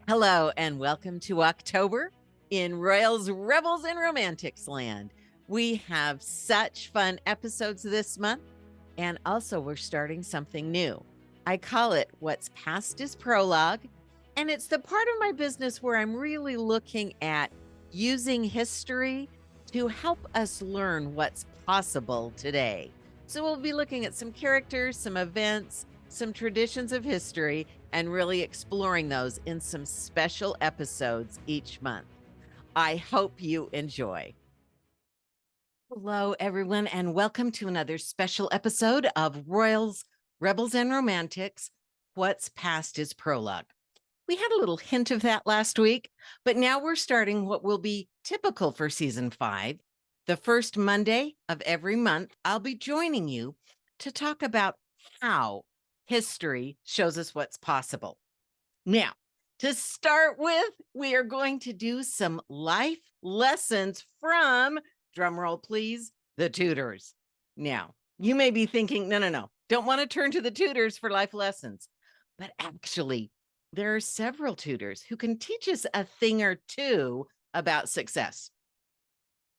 Hello and welcome to October in Royals, Rebels, and Romantics land. We have such fun episodes this month, and also we're starting something new. I call it What's Past is Prologue, and it's the part of my business where I'm really looking at using history to help us learn what's possible today. So we'll be looking at some characters, some events, some traditions of history, and really exploring those in some special episodes each month. I hope you enjoy. Hello, everyone, and welcome to another special episode of Royals, Rebels, and Romantics, What's Past is Prologue. We had a little hint of that last week, but now we're starting what will be typical for Season 5. The first Monday of every month, I'll be joining you to talk about how history shows us what's possible. Now, to start with, we are going to do some life lessons from, drumroll please, the Tudors. Now, you may be thinking, no, don't want to turn to the Tudors for life lessons. But actually, there are several Tudors who can teach us a thing or two about success.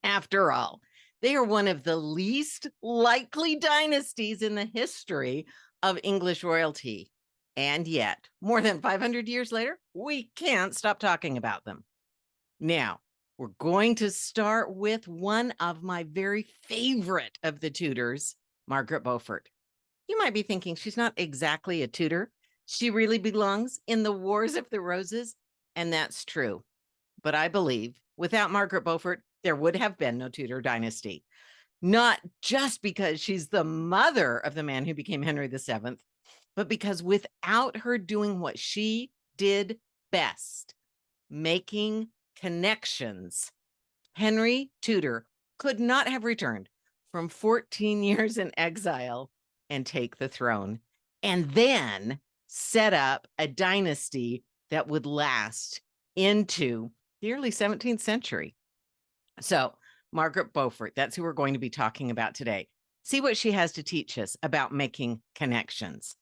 After all, they are one of the least likely dynasties in the history of English royalty. And yet, more than 500 years later, we can't stop talking about them. Now, we're going to start with one of my very favorite of the Tudors, Margaret Beaufort. You might be thinking she's not exactly a Tudor. She really belongs in the Wars of the Roses, and that's true. But I believe without Margaret Beaufort, there would have been no Tudor dynasty. Not just because she's the mother of the man who became Henry VII, but because without her doing what she did best, making connections, Henry Tudor could not have returned from 14 years in exile and take the throne, and then set up a dynasty that would last into the early 17th century. So, Margaret Beaufort, that's who we're going to be talking about today. See what she has to teach us about making connections.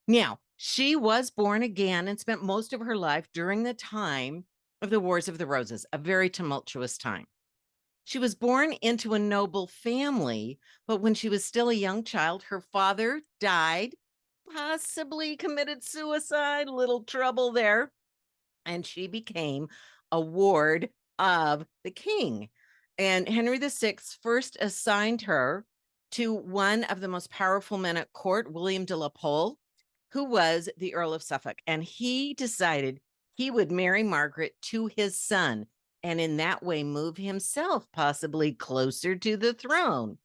Now, she was born again and spent most of her life during the time of the Wars of the Roses, a very tumultuous time. She was born into a noble family, but when she was still a young child, her father died, possibly committed suicide, little trouble there, and she became a ward of the king. And Henry VI first assigned her to one of the most powerful men at court, William de la Pole, who was the Earl of Suffolk. And he decided he would marry Margaret to his son, and in that way move himself possibly closer to the throne.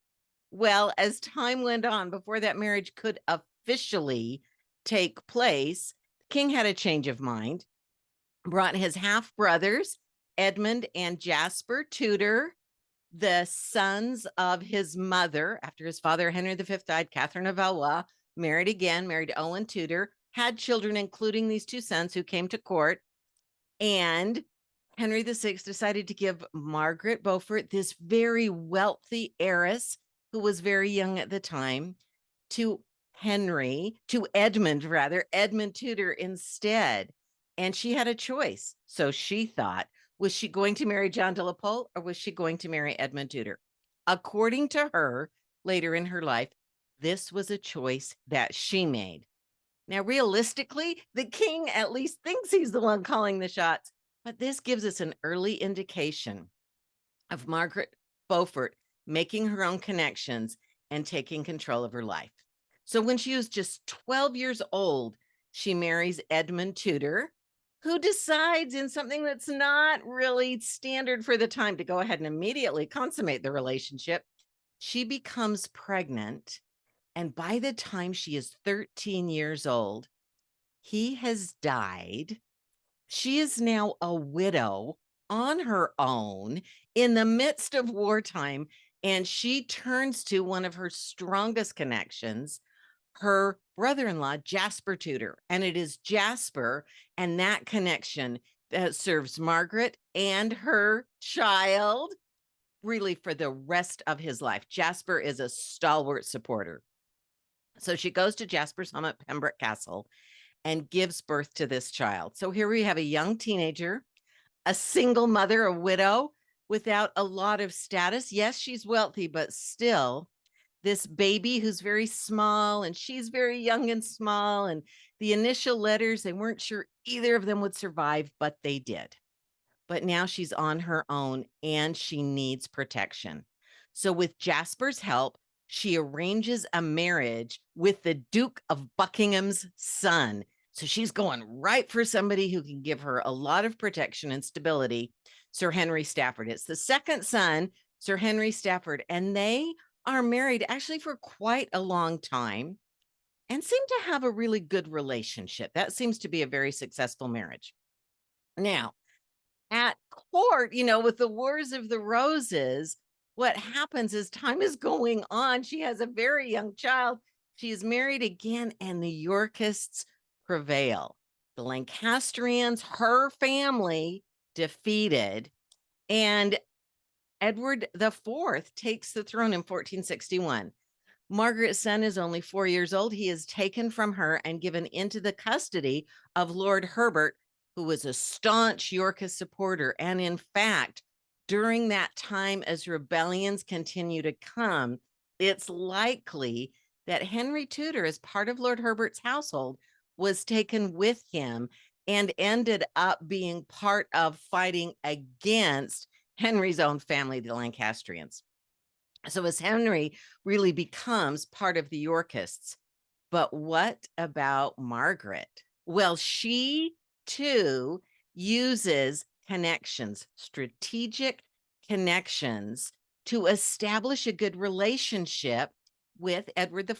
Well, as time went on, before that marriage could officially take place, the king had a change of mind, brought his half-brothers, Edmund and Jasper Tudor, the sons of his mother, after his father, Henry V, died, Catherine of Valois, married again, married Owen Tudor, had children, including these two sons who came to court. And Henry VI decided to give Margaret Beaufort, this very wealthy heiress who was very young at the time, to Edmund Tudor instead. And she had a choice. So she thought, was she going to marry John de la Pole or was she going to marry Edmund Tudor? According to her, later in her life, this was a choice that she made. Now, realistically, the king at least thinks he's the one calling the shots, but this gives us an early indication of Margaret Beaufort making her own connections and taking control of her life. So when she was just 12 years old, she marries Edmund Tudor, who decides in something that's not really standard for the time to go ahead and immediately consummate the relationship. She becomes pregnant, and by the time she is 13 years old, he has died. She is now a widow on her own in the midst of wartime, and she turns to one of her strongest connections, her brother-in-law, Jasper Tudor. And it is Jasper and that connection that serves Margaret and her child really for the rest of his life. Jasper is a stalwart supporter. So she goes to Jasper's home at Pembroke Castle and gives birth to this child. So here we have a young teenager, a single mother, a widow without a lot of status. Yes, she's wealthy, but still this baby who's very small and she's very young and small. And the initial letters, they weren't sure either of them would survive, but they did. But now she's on her own and she needs protection. So, with Jasper's help, she arranges a marriage with the Duke of Buckingham's son. So, she's going right for somebody who can give her a lot of protection and stability, Sir Henry Stafford. It's the second son, Sir Henry Stafford, and they are married actually for quite a long time and seem to have a really good relationship. That seems to be a very successful marriage. Now, at court, with the Wars of the Roses, what happens is time is going on. She has a very young child. She is married again, and the Yorkists prevail. The Lancastrians, her family, defeated, and Edward IV takes the throne in 1461. Margaret's son is only 4 years old. He is taken from her and given into the custody of Lord Herbert, who was a staunch Yorkist supporter. And in fact, during that time, as rebellions continue to come, it's likely that Henry Tudor, as part of Lord Herbert's household, was taken with him and ended up being part of fighting against Henry's own family, the Lancastrians. So as Henry really becomes part of the Yorkists. But what about Margaret? Well, she too uses connections, strategic connections, to establish a good relationship with Edward IV,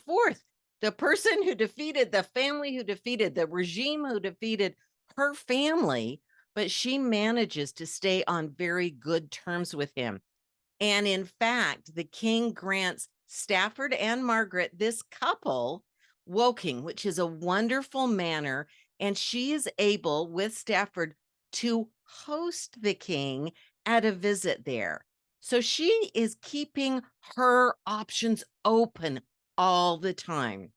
the person who defeated the family, who defeated the regime, who defeated her family. But she manages to stay on very good terms with him. And in fact, the king grants Stafford and Margaret, this couple, Woking, which is a wonderful manor. And she is able, with Stafford, to host the king at a visit there. So she is keeping her options open all the time.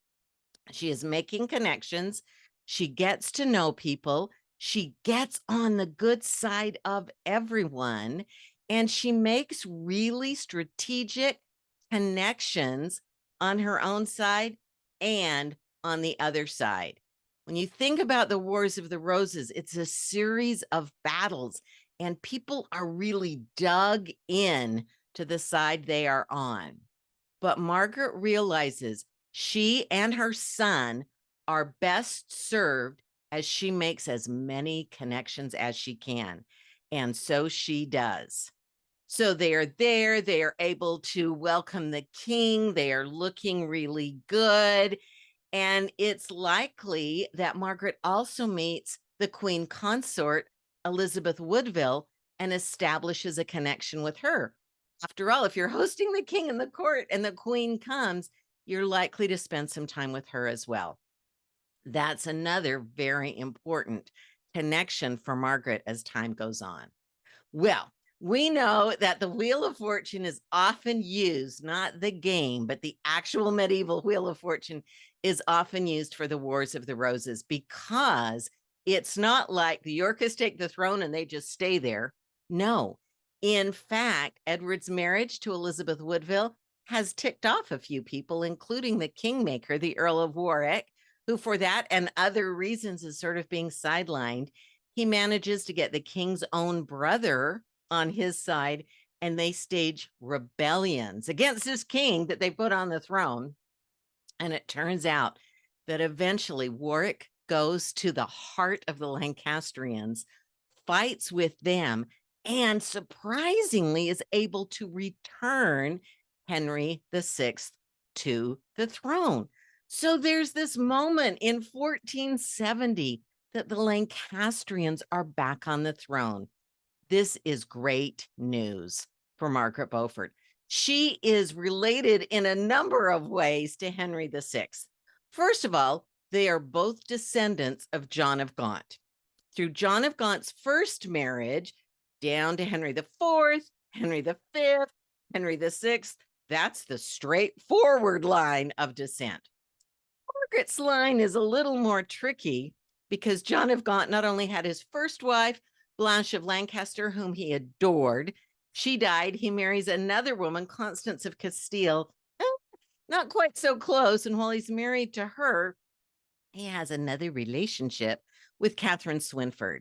She is making connections. She gets to know people. She gets on the good side of everyone. And she makes really strategic connections on her own side and on the other side. When you think about the Wars of the Roses, it's a series of battles, and people are really dug in to the side they are on. But Margaret realizes she and her son are best served as she makes as many connections as she can. And so she does. So they are there. They are able to welcome the king. They are looking really good. And it's likely that Margaret also meets the queen consort, Elizabeth Woodville, and establishes a connection with her. After all, if you're hosting the king in the court and the queen comes, you're likely to spend some time with her as well. That's another very important connection for Margaret as time goes on. Well, we know that the Wheel of Fortune is often used, not the game, but the actual medieval Wheel of Fortune is often used for the Wars of the Roses, because it's not like the Yorkists take the throne and they just stay there. No. In fact, Edward's marriage to Elizabeth Woodville has ticked off a few people, including the kingmaker, the Earl of Warwick, who for that and other reasons is sort of being sidelined. He manages to get the king's own brother on his side, and they stage rebellions against this king that they put on the throne. And it turns out that eventually Warwick goes to the heart of the Lancastrians, fights with them, and surprisingly is able to return Henry VI to the throne. So there's this moment in 1470 that the Lancastrians are back on the throne. This is great news for Margaret Beaufort. She is related in a number of ways to Henry VI. First of all, they are both descendants of John of Gaunt. Through John of Gaunt's first marriage, down to Henry IV, Henry V, Henry VI, that's the straightforward line of descent. Margaret's line is a little more tricky because John of Gaunt not only had his first wife, Blanche of Lancaster, whom he adored. She died. He marries another woman, Constance of Castile. Not quite so close. And while he's married to her, he has another relationship with Catherine Swynford.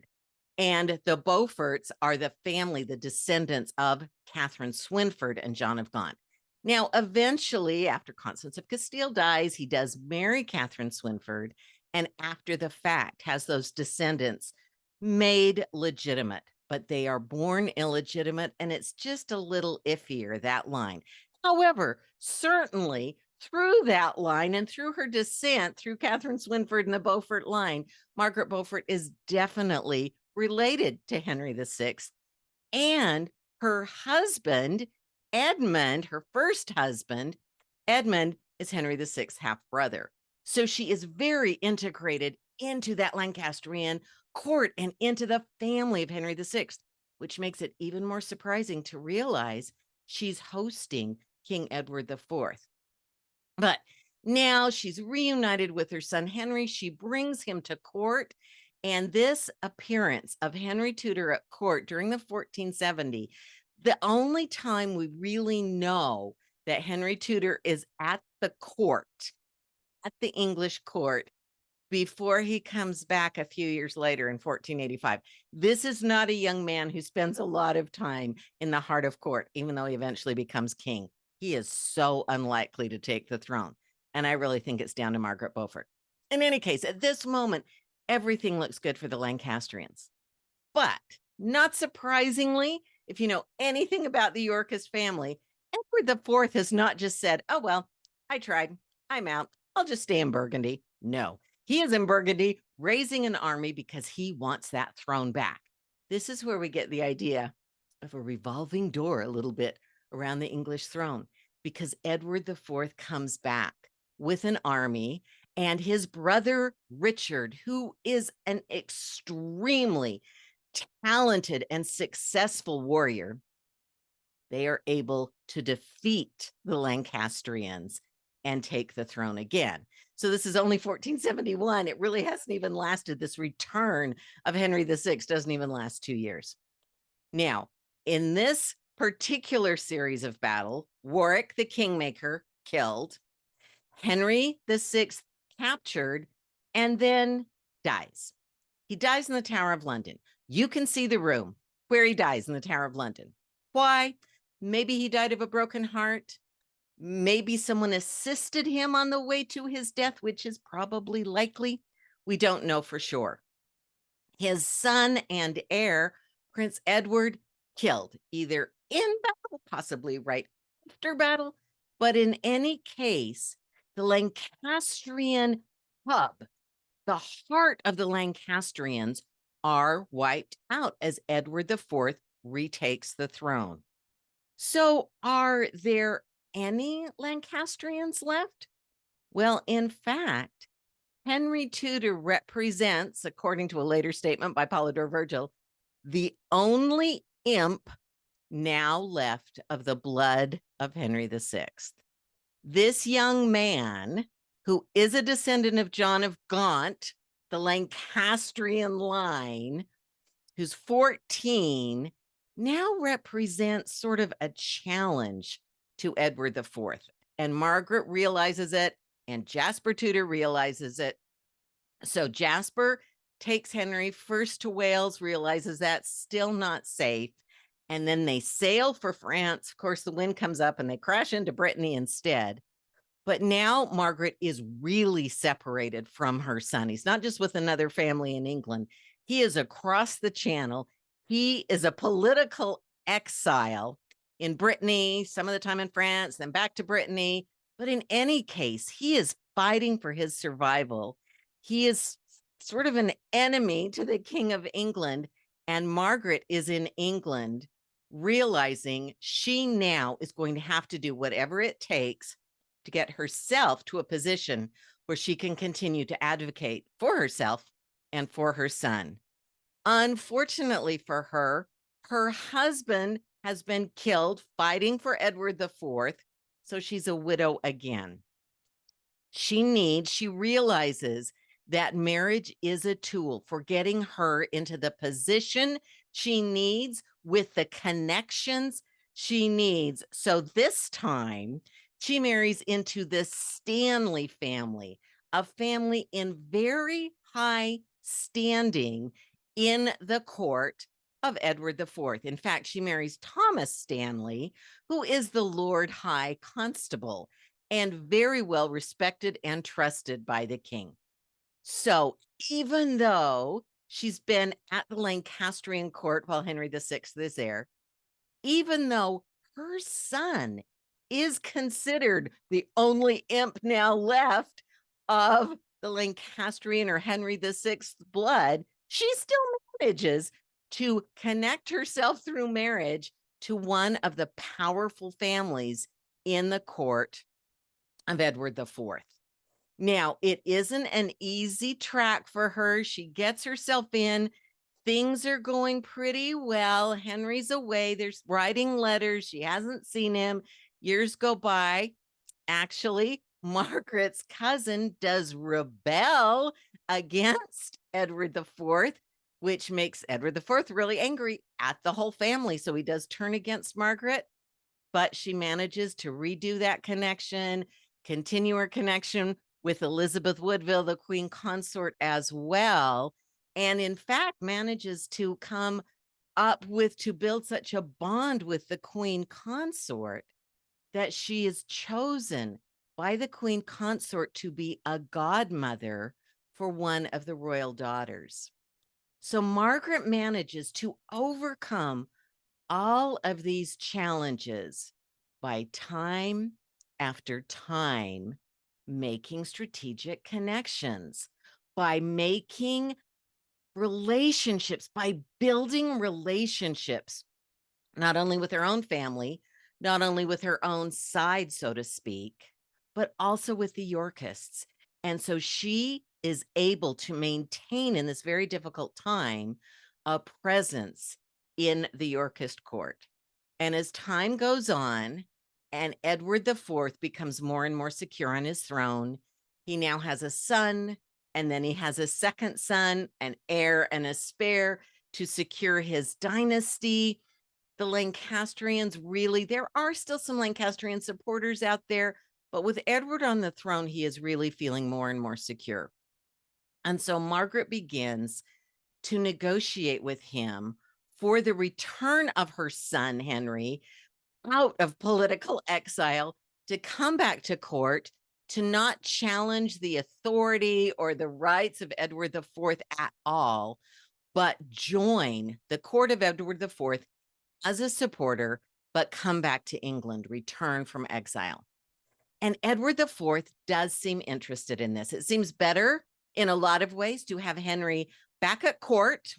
And the Beauforts are the family, the descendants of Catherine Swynford and John of Gaunt. Now, eventually, after Constance of Castile dies, he does marry Catherine Swynford, and after the fact has those descendants made legitimate, but they are born illegitimate, and it's just a little iffier, that line. However, certainly through that line and through her descent through Catherine Swynford and the Beaufort line, Margaret Beaufort is definitely related to Henry VI. And her husband, Edmund, her first husband, Edmund, is Henry VI's half brother. So she is very integrated into that Lancastrian court and into the family of Henry VI, which makes it even more surprising to realize she's hosting King Edward IV. But now she's reunited with her son Henry. She brings him to court. And this appearance of Henry Tudor at court during the 1470, the only time we really know that Henry Tudor is at the court, at the English court, before he comes back a few years later in 1485. This is not a young man who spends a lot of time in the heart of court, even though he eventually becomes king. He is so unlikely to take the throne. And I really think it's down to Margaret Beaufort. In any case, at this moment, everything looks good for the Lancastrians. But not surprisingly, if you know anything about the Yorkist family, Edward IV has not just said, oh, well, I tried. I'm out. I'll just stay in Burgundy. No, he is in Burgundy raising an army because he wants that throne back. This is where we get the idea of a revolving door a little bit around the English throne, because Edward IV comes back with an army, and his brother Richard, who is an extremely talented and successful warrior, they are able to defeat the Lancastrians and take the throne again. So this is only 1471. It really hasn't even lasted. This return of Henry VI doesn't even last 2 years. Now, in this particular series of battle, Warwick the Kingmaker killed, Henry VI captured, and then dies. He dies in the Tower of London. You can see the room where he dies in the Tower of London. Why? Maybe he died of a broken heart. Maybe someone assisted him on the way to his death, which is probably likely. We don't know for sure. His son and heir, Prince Edward, killed either in battle, possibly right after battle, but in any case, the Lancastrian hub, the heart of the Lancastrians, are wiped out as Edward IV retakes the throne. So are there any Lancastrians left? Well, in fact, Henry Tudor represents, according to a later statement by Polydore Virgil, the only imp now left of the blood of Henry VI. This young man, who is a descendant of John of Gaunt, the Lancastrian line, who's 14, now represents sort of a challenge to Edward IV. And Margaret realizes it, and Jasper Tudor realizes it. So Jasper takes Henry first to Wales, realizes that's still not safe, and then they sail for France. Of course, the wind comes up and they crash into Brittany instead. But now Margaret is really separated from her son. He's not just with another family in England. He is across the channel. He is a political exile in Brittany, some of the time in France, then back to Brittany. But in any case, he is fighting for his survival. He is sort of an enemy to the King of England. And Margaret is in England, realizing she now is going to have to do whatever it takes to get herself to a position where she can continue to advocate for herself and for her son. Unfortunately for her, her husband has been killed fighting for Edward IV, so she's a widow again. She realizes that marriage is a tool for getting her into the position she needs with the connections she needs. So this time she marries into the Stanley family, a family in very high standing in the court of Edward IV. In fact, she marries Thomas Stanley, who is the Lord High Constable and very well respected and trusted by the king. So even though she's been at the Lancastrian court while Henry VI is there, even though her son is considered the only imp now left of the Lancastrian or Henry VI blood, she still manages to connect herself through marriage to one of the powerful families in the court of Edward IV. Now, it isn't an easy track for her. She gets herself in. Things are going pretty well. Henry's away. There's writing letters. She hasn't seen him. Years go by. Actually, Margaret's cousin does rebel against Edward IV, which makes Edward IV really angry at the whole family. So he does turn against Margaret, but she manages to redo that connection, continue her connection with Elizabeth Woodville, the queen consort, as well. And in fact, manages to come up with to build such a bond with the queen consort that she is chosen by the queen consort to be a godmother for one of the royal daughters. So Margaret manages to overcome all of these challenges by time after time making strategic connections, by making relationships, by building relationships, not only with her own family, not only with her own side, so to speak, but also with the Yorkists. And so she is able to maintain in this very difficult time a presence in the Yorkist court. And as time goes on and Edward IV becomes more and more secure on his throne, he now has a son, and then he has a second son, an heir and a spare to secure his dynasty. The Lancastrians really, there are still some Lancastrian supporters out there, but with Edward on the throne, he is really feeling more and more secure. And so Margaret begins to negotiate with him for the return of her son, Henry, out of political exile to come back to court, to not challenge the authority or the rights of Edward IV at all, but join the court of Edward IV as a supporter, but come back to England, return from exile. And Edward IV does seem interested in this. It seems better in a lot of ways to have Henry back at court,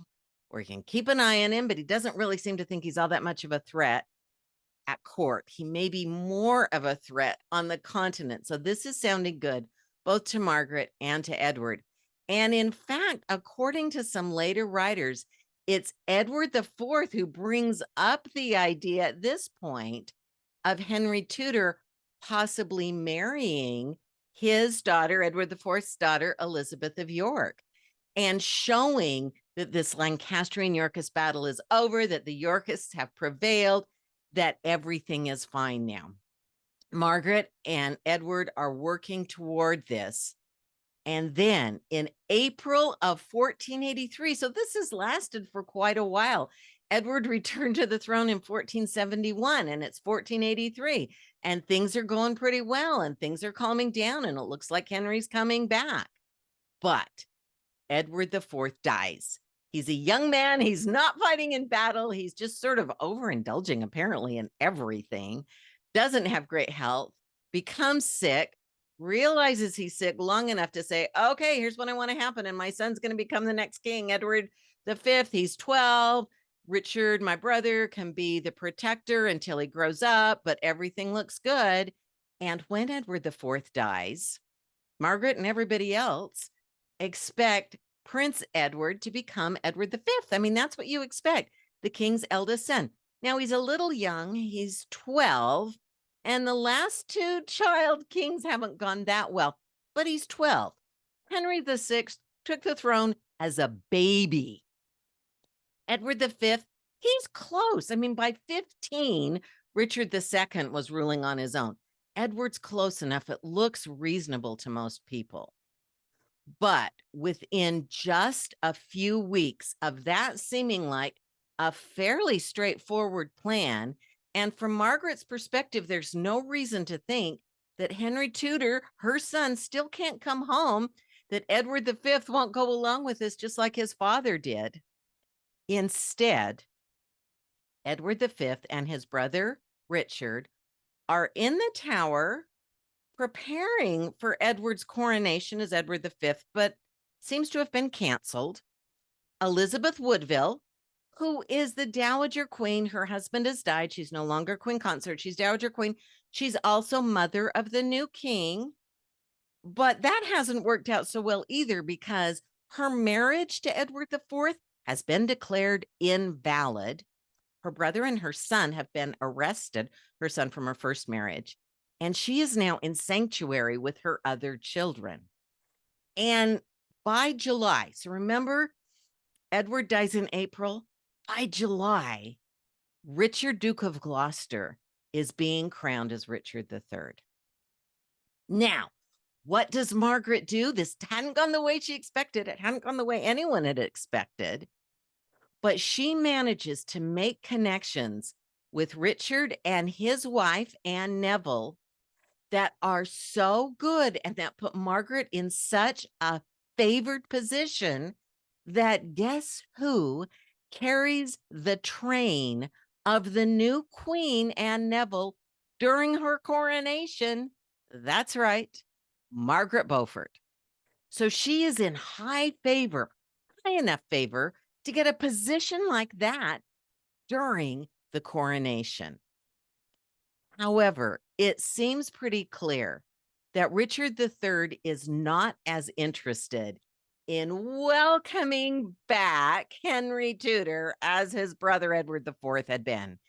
where you can keep an eye on him, but he doesn't really seem to think he's all that much of a threat at court. He may be more of a threat on the continent. So this is sounding good, both to Margaret and to Edward. And in fact, according to some later writers, it's Edward IV who brings up the idea at this point of Henry Tudor possibly marrying his daughter, Edward IV's daughter, Elizabeth of York, and showing that this Lancastrian Yorkist battle is over, that the Yorkists have prevailed, that everything is fine now. Margaret and Edward are working toward this. And then in April of 1483, so this has lasted for quite a while, Edward returned to the throne in 1471, and it's 1483, and things are going pretty well, and things are calming down, and it looks like Henry's coming back. But Edward IV dies. He's a young man. He's not fighting in battle. He's just sort of overindulging, apparently, in everything. Doesn't have great health, becomes sick, realizes he's sick long enough to say, okay, here's what I want to happen. And my son's going to become the next king, Edward V. He's 12. Richard, my brother, can be the protector until he grows up, but everything looks good. And when Edward IV dies, Margaret and everybody else expect Prince Edward to become Edward V. I mean, that's what you expect. The king's eldest son. Now he's a little young, he's 12, and the last two child kings haven't gone that well, but he's 12. Henry VI took the throne as a baby. Edward V, he's close. I mean, by 15, Richard II was ruling on his own. Edward's close enough, it looks reasonable to most people. But within just a few weeks of that seeming like a fairly straightforward plan, and from Margaret's perspective, there's no reason to think that Henry Tudor, her son, still can't come home, that Edward V won't go along with this just like his father did. Instead, Edward V and his brother Richard are in the Tower preparing for Edward's coronation as Edward V, but seems to have been canceled. Elizabeth Woodville, who is the Dowager Queen, her husband has died. She's no longer Queen Consort. She's Dowager Queen. She's also mother of the new king. But that hasn't worked out so well either, because her marriage to Edward IV has been declared invalid. Her brother and her son have been arrested, her son from her first marriage, and she is now in sanctuary with her other children. And by July, so remember, Edward dies in April. By July, Richard, Duke of Gloucester, is being crowned as Richard III. Now, what does Margaret do? This hadn't gone the way she expected. It hadn't gone the way anyone had expected. But she manages to make connections with Richard and his wife, Anne Neville, that are so good and that put Margaret in such a favored position that guess who carries the train of the new Queen, Anne Neville, during her coronation? That's right, Margaret Beaufort. So she is in high favor, high enough favor to get a position like that during the coronation. However, it seems pretty clear that Richard III is not as interested in welcoming back Henry Tudor as his brother Edward IV had been.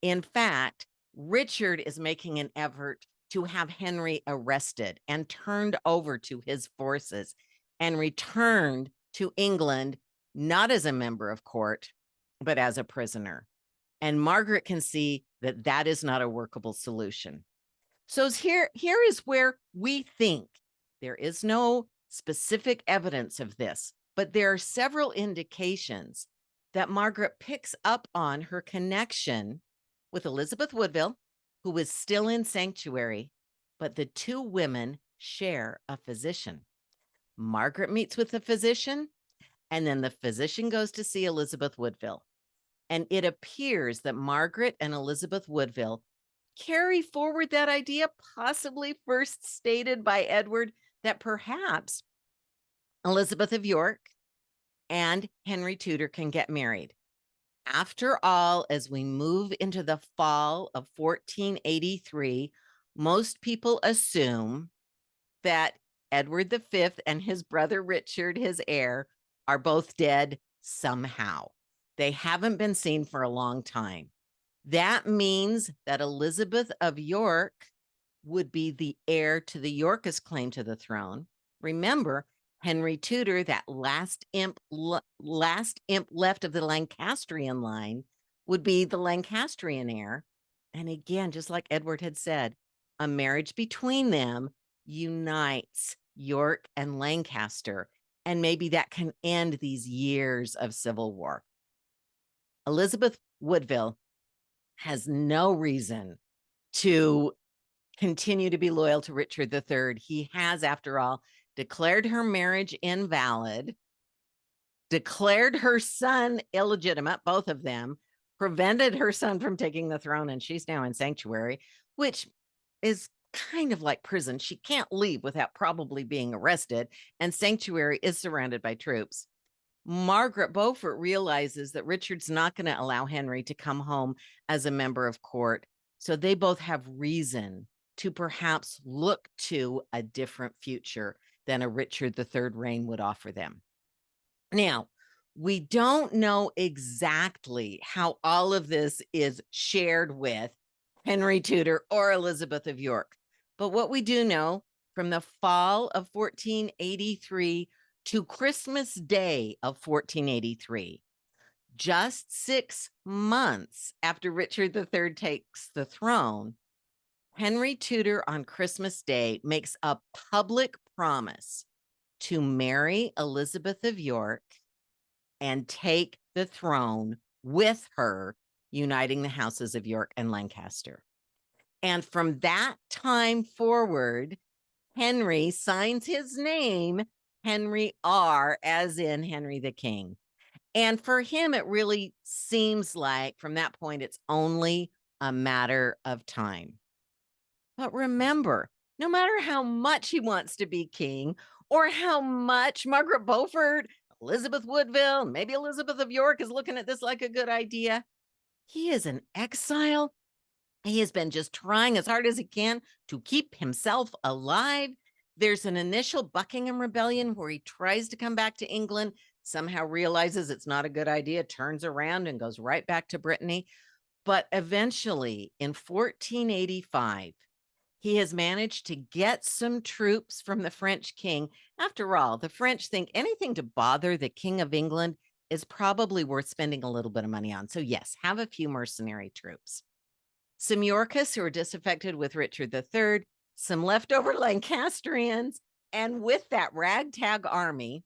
In fact, Richard is making an effort to have Henry arrested and turned over to his forces and returned to England, not as a member of court, but as a prisoner. And Margaret can see that that is not a workable solution. So here is where we think, there is no specific evidence of this, but there are several indications that Margaret picks up on her connection with Elizabeth Woodville, who is still in sanctuary, but the two women share a physician. Margaret meets with the physician, and then the physician goes to see Elizabeth Woodville. And it appears that Margaret and Elizabeth Woodville carry forward that idea, possibly first stated by Edward, that perhaps Elizabeth of York and Henry Tudor can get married. After all, as we move into the fall of 1483, most people assume that Edward V and his brother Richard, his heir, are both dead somehow. They haven't been seen for a long time. That means that Elizabeth of York would be the heir to the Yorkist claim to the throne. Remember, Henry Tudor, that last imp left of the Lancastrian line, would be the Lancastrian heir. And again, just like Edward had said, a marriage between them unites York and Lancaster, and maybe that can end these years of civil war. Elizabeth Woodville has no reason to continue to be loyal to Richard III. He has, after all, declared her marriage invalid, declared her son illegitimate, both of them, prevented her son from taking the throne, and she's now in sanctuary, which is kind of like prison. She can't leave without probably being arrested, and sanctuary is surrounded by troops. Margaret Beaufort realizes that Richard's not going to allow Henry to come home as a member of court, so they both have reason to perhaps look to a different future than a Richard III reign would offer them. Now, We don't know exactly how all of this is shared with Henry Tudor or Elizabeth of York. But what we do know, from the fall of 1483 to Christmas Day of 1483, just 6 months after Richard III takes the throne, Henry Tudor on Christmas Day makes a public promise to marry Elizabeth of York and take the throne with her, uniting the houses of York and Lancaster. And from that time forward, Henry signs his name Henry R, as in Henry the King. And for him, it really seems like from that point, it's only a matter of time. But remember, no matter how much he wants to be king or how much Margaret Beaufort, Elizabeth Woodville, maybe Elizabeth of York is looking at this like a good idea, he is in exile. He has been just trying as hard as he can to keep himself alive. There's an initial Buckingham Rebellion where he tries to come back to England, somehow realizes it's not a good idea, turns around and goes right back to Brittany. But eventually, in 1485, he has managed to get some troops from the French king. After all, the French think anything to bother the King of England is probably worth spending a little bit of money on. So yes, have a few mercenary troops. Some Yorkists who are disaffected with Richard III, some leftover Lancastrians, and with that ragtag army,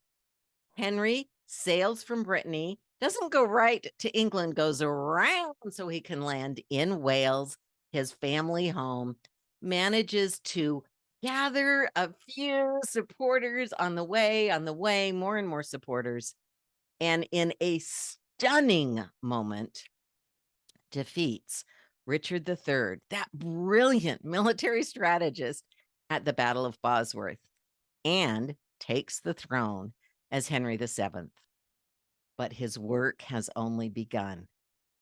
Henry sails from Brittany, doesn't go right to England, goes around so he can land in Wales, his family home, manages to gather a few supporters on the way, more and more supporters. And in a stunning moment, defeats Richard III, that brilliant military strategist, at the Battle of Bosworth, and takes the throne as Henry VII. But his work has only begun.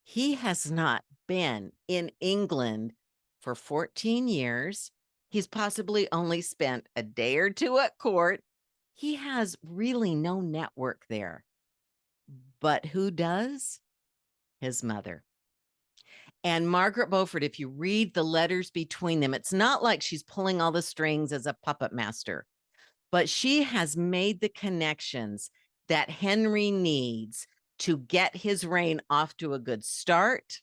He has not been in England for 14 years. He's possibly only spent a day or two at court. He has really no network there. But who does? His mother. And Margaret Beaufort, if you read the letters between them, it's not like she's pulling all the strings as a puppet master, but she has made the connections that Henry needs to get his reign off to a good start.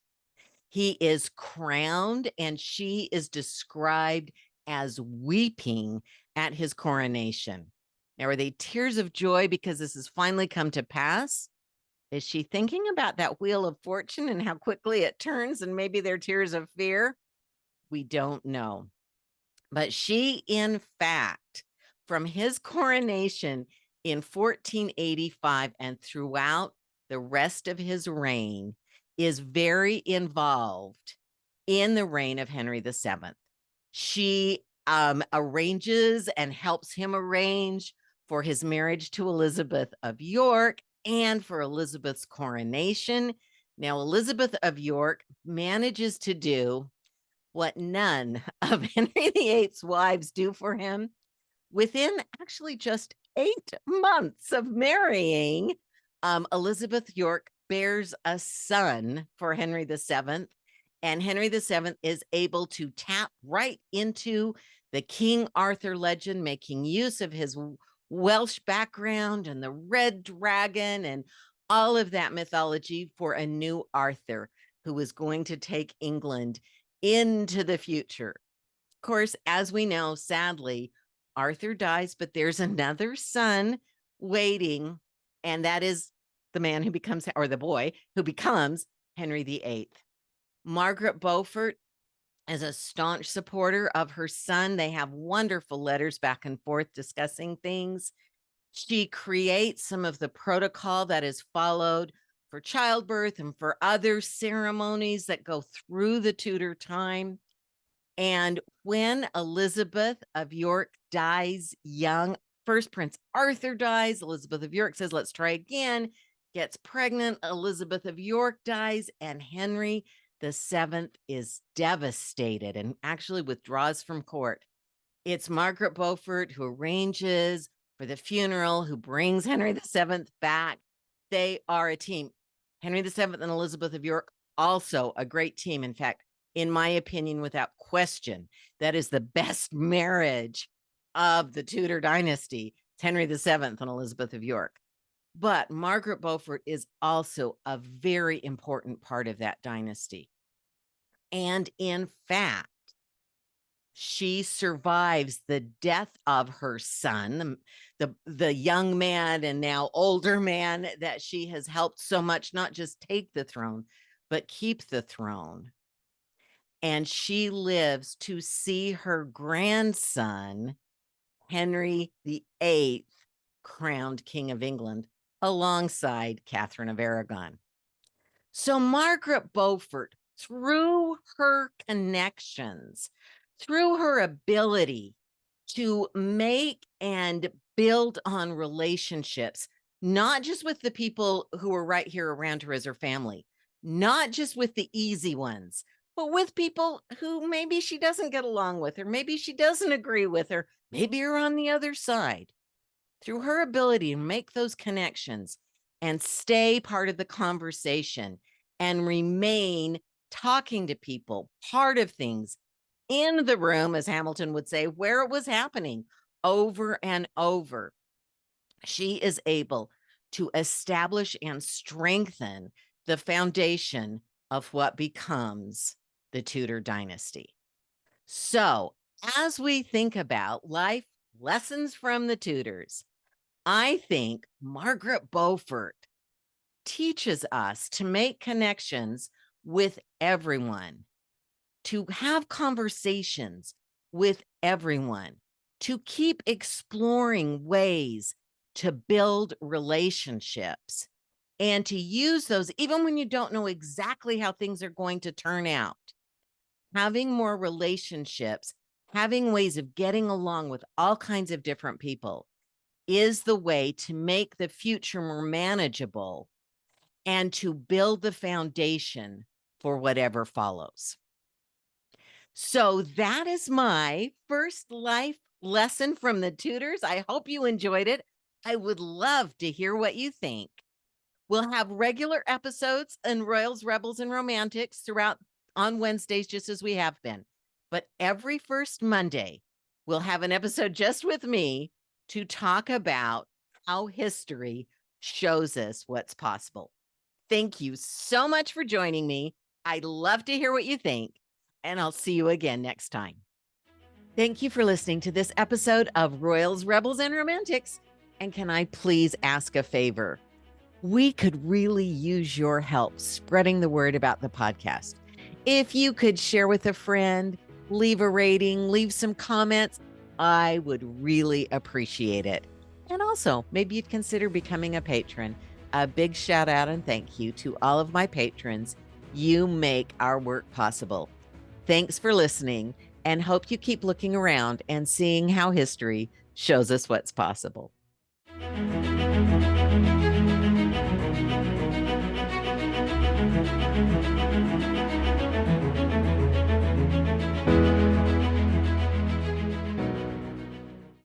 He is crowned, and she is described as weeping at his coronation. Now, are they tears of joy because this has finally come to pass? Is she thinking about that wheel of fortune and how quickly it turns, and maybe they're tears of fear? We don't know. But she, in fact, from his coronation in 1485 and throughout the rest of his reign, is very involved in the reign of Henry VII. She arranges and helps him arrange for his marriage to Elizabeth of York and for Elizabeth's coronation. Now, Elizabeth of York manages to do what none of Henry VIII's wives do for him. Within actually just 8 months of marrying, Elizabeth York bears a son for Henry VII, and Henry VII is able to tap right into the King Arthur legend, making use of his Welsh background and the red dragon and all of that mythology for a new Arthur who was going to take England into the future. Of course, as we know, sadly, Arthur dies, but there's another son waiting, and that is the man who becomes, or the boy who becomes, Henry VIII. Margaret Beaufort is a staunch supporter of her son. They have wonderful letters back and forth discussing things. She creates some of the protocol that is followed for childbirth and for other ceremonies that go through the Tudor time. And when Elizabeth of York dies young, first Prince Arthur dies, Elizabeth of York says, let's try again, gets pregnant, Elizabeth of York dies, and Henry VII is devastated and actually withdraws from court. It's Margaret Beaufort who arranges for the funeral, who brings Henry VII back. they are a team. Henry VII and Elizabeth of York, also a great team. In fact, in my opinion, without question, that is the best marriage of the Tudor dynasty. It's Henry VII and Elizabeth of York. But Margaret Beaufort is also a very important part of that dynasty. And in fact, she survives the death of her son, the young man and now older man that she has helped so much, not just take the throne, but keep the throne. And she lives to see her grandson, Henry VIII, crowned King of England alongside Catherine of Aragon. So Margaret Beaufort, through her connections, through her ability to make and build on relationships, not just with the people who are right here around her as her family, not just with the easy ones, but with people who maybe she doesn't get along with, or maybe she doesn't agree with, or maybe you're on the other side. Through her ability to make those connections and stay part of the conversation and remain talking to people, part of things in the room, as Hamilton would say, where it was happening over and over, she is able to establish and strengthen the foundation of what becomes the Tudor dynasty. So, as we think about life lessons from the Tudors, I think Margaret Beaufort teaches us to make connections with everyone, to have conversations with everyone, to keep exploring ways to build relationships, and to use those even when you don't know exactly how things are going to turn out. Having more relationships, having ways of getting along with all kinds of different people is the way to make the future more manageable and to build the foundation for whatever follows. So that is my first life lesson from the Tudors. I hope you enjoyed it. I would love to hear what you think. We'll have regular episodes in Royals, Rebels, and Romantics throughout on Wednesdays, just as we have been. But every first Monday, we'll have an episode just with me to talk about how history shows us what's possible. Thank you so much for joining me. I'd love to hear what you think, and I'll see you again next time. Thank you for listening to this episode of Royals, Rebels, and Romantics. And can I please ask a favor? We could really use your help spreading the word about the podcast. If you could share with a friend, leave a rating, leave some comments, I would really appreciate it. And also, maybe you'd consider becoming a patron. A big shout out and thank you to all of my patrons. You make our work possible. Thanks for listening, and hope you keep looking around and seeing how history shows us what's possible.